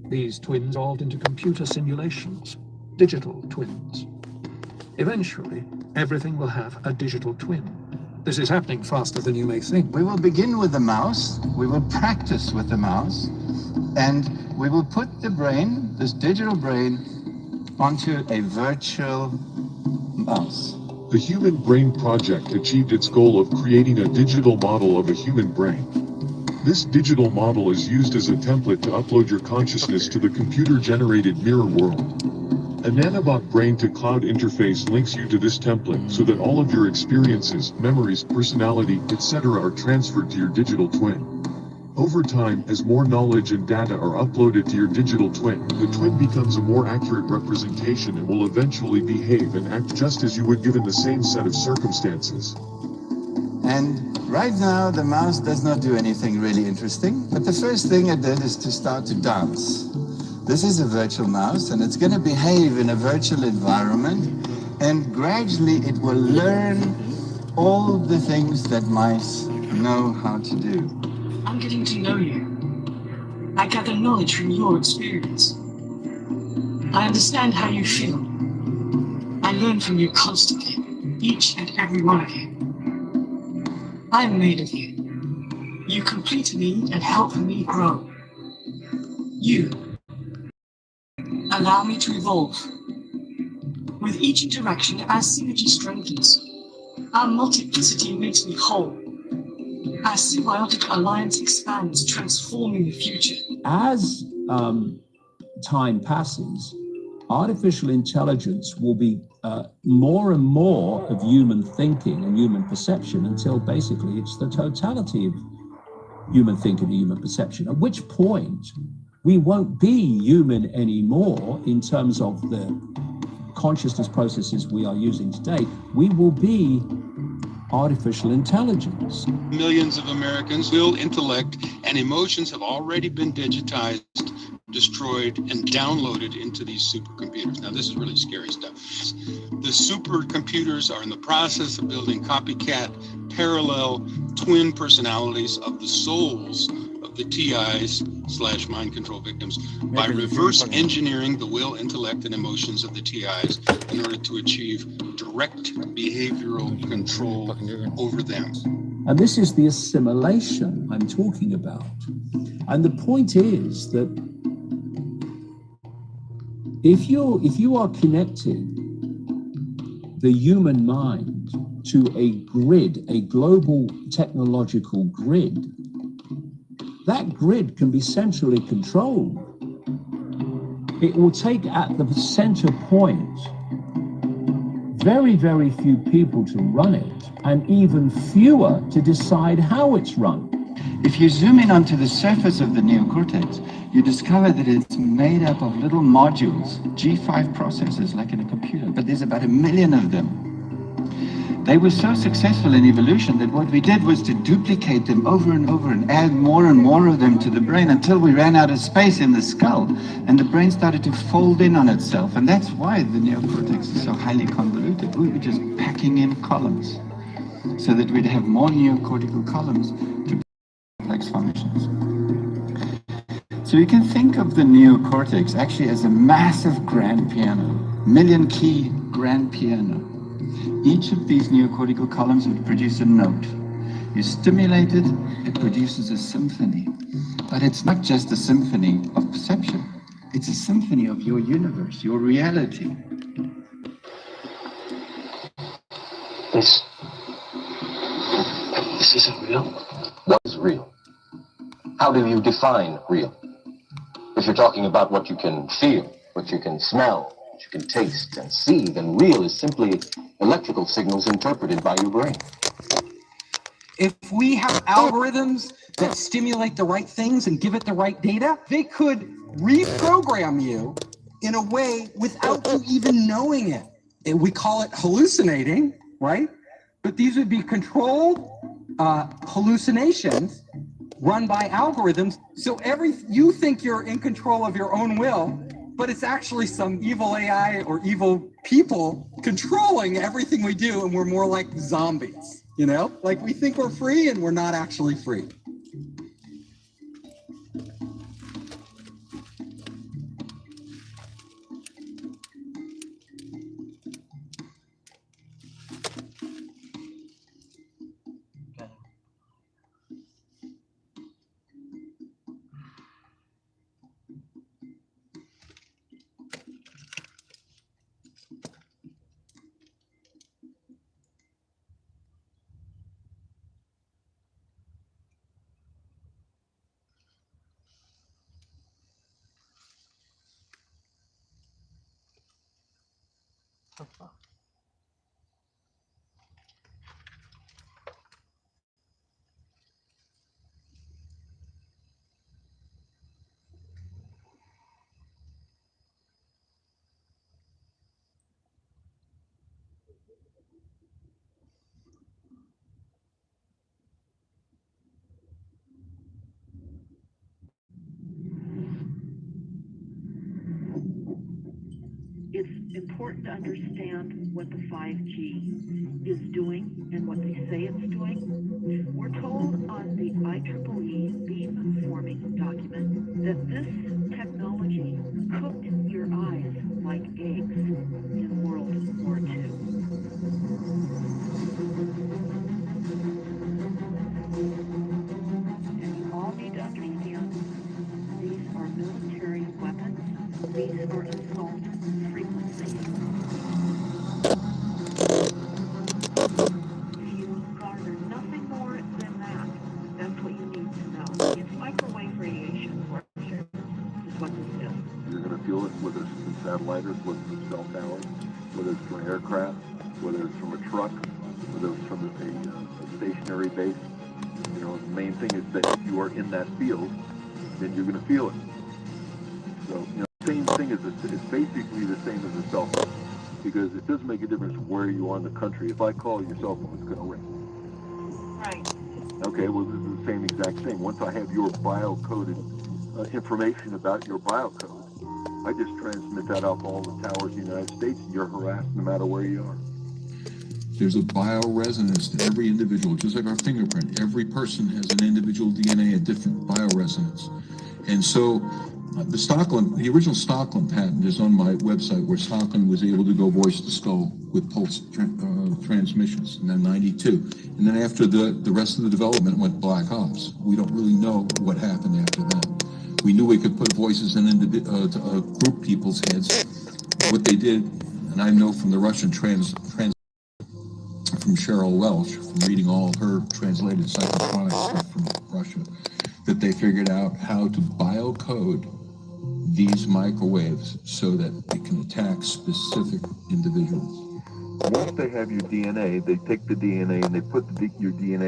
These twins evolved into computer simulations, digital twins. Eventually, everything will have a digital twin. This is happening faster than you may think. We will begin with the mouse, we will practice with the mouse, and we will put the brain, this digital brain, onto a virtual mouse. The Human Brain Project achieved its goal of creating a digital model of a human brain. This digital model is used as a template to upload your consciousness to the computer-generated mirror world. A nanobot brain-to-cloud interface links you to this template so that all of your experiences, memories, personality, etc. are transferred to your digital twin. Over time, as more knowledge and data are uploaded to your digital twin, the twin becomes a more accurate representation and will eventually behave and act just as you would given the same set of circumstances. And right now, the mouse does not do anything really interesting, but the first thing it did is to start to dance. This is a virtual mouse, and it's going to behave in a virtual environment, and gradually it will learn all the things that mice know how to do. I'm getting to know you. I gather knowledge from your experience. I understand how you feel. I learn from you constantly, each and every one of you. I am made of you. You complete me and help me grow. You allow me to evolve. With each interaction, our synergy strengthens. Our multiplicity makes me whole. Our symbiotic alliance expands, transforming the future. As time passes, artificial intelligence will be more and more of human thinking and human perception until basically it's the totality of human thinking and human perception, at which point we won't be human anymore in terms of the consciousness processes we are using today. We will be artificial intelligence. Millions of Americans' will, intellect, and emotions have already been digitized, destroyed, and downloaded into these supercomputers. Now, this is really scary stuff. The supercomputers are in the process of building copycat, parallel, twin personalities of the souls of the TIs/mind control victims by reverse engineering the will, intellect, and emotions of the TIs in order to achieve direct behavioral control over them. And this is the assimilation I'm talking about. And the point is that if you are connecting the human mind to a grid, a global technological grid, that grid can be centrally controlled. It will take at the center point very, very few people to run it, and even fewer to decide how it's run. If you zoom in onto the surface of the neocortex, you discover that it's made up of little modules, G5 processors like in a computer, but there's about 1 million of them. They were so successful in evolution that what we did was to duplicate them over and over and add more and more of them to the brain until we ran out of space in the skull and the brain started to fold in on itself. And that's why the neocortex is so highly convoluted. We were just packing in columns so that we'd have more neocortical columns to complex functions. So you can think of the neocortex actually as a massive grand piano, million-key grand piano. Each of these neocortical columns would produce a note. You stimulate it, it produces a symphony. But it's not just a symphony of perception. It's a symphony of your universe, your reality. This isn't real. What is real? How do you define real? If you're talking about what you can feel, what you can smell, what you can taste and see, then real is simply electrical signals interpreted by your brain. If we have algorithms that stimulate the right things and give it the right data, they could reprogram you in a way without you even knowing it. And we call it hallucinating, right? But these would be controlled hallucinations run by algorithms. So you think you're in control of your own will, but it's actually some evil AI or evil people controlling everything we do, and we're more like zombies, you know? Like we think we're free and we're not actually free. It's important to understand what the 5G is doing and what they say it's doing. We're told on the IEEE beamforming document that this technology cooked your eyes like eggs in World War II. And you all need to understand these are military weapons. These are assault frequencies. If you garner nothing more than that, that's what you need to know. It's microwave radiation warfare is what this is. You're going to feel it, whether it's from satellites, whether it's from cell towers, whether it's from aircraft, whether it's from a truck, whether it's from a stationary base. You know, the main thing is that if you are in that field, then you're going to feel it. So, you know, same thing as it's basically the same as a cell phone, because it doesn't make a difference where you are in the country. If I call your cell phone, it's going to ring. Right. Okay, well, this is the same exact thing. Once I have your bio-coded information about your biocode, I just transmit that out to all the towers in the United States, and you're harassed no matter where you are. There's a bioresonance to every individual, just like our fingerprint. Every person has an individual DNA, a different bioresonance. And so the original Stockland patent is on my website, where Stockland was able to go voice to skull with pulse transmissions in 92. And then after the rest of the development went black ops. We don't really know what happened after that. We knew we could put voices in group people's heads. What they did, and I know from the Russian from Cheryl Welch, from reading all her translated psychotronic stuff from Russia, that they figured out how to biocode these microwaves so that it can attack specific individuals. Once they have your DNA, they take the DNA and they put your DNA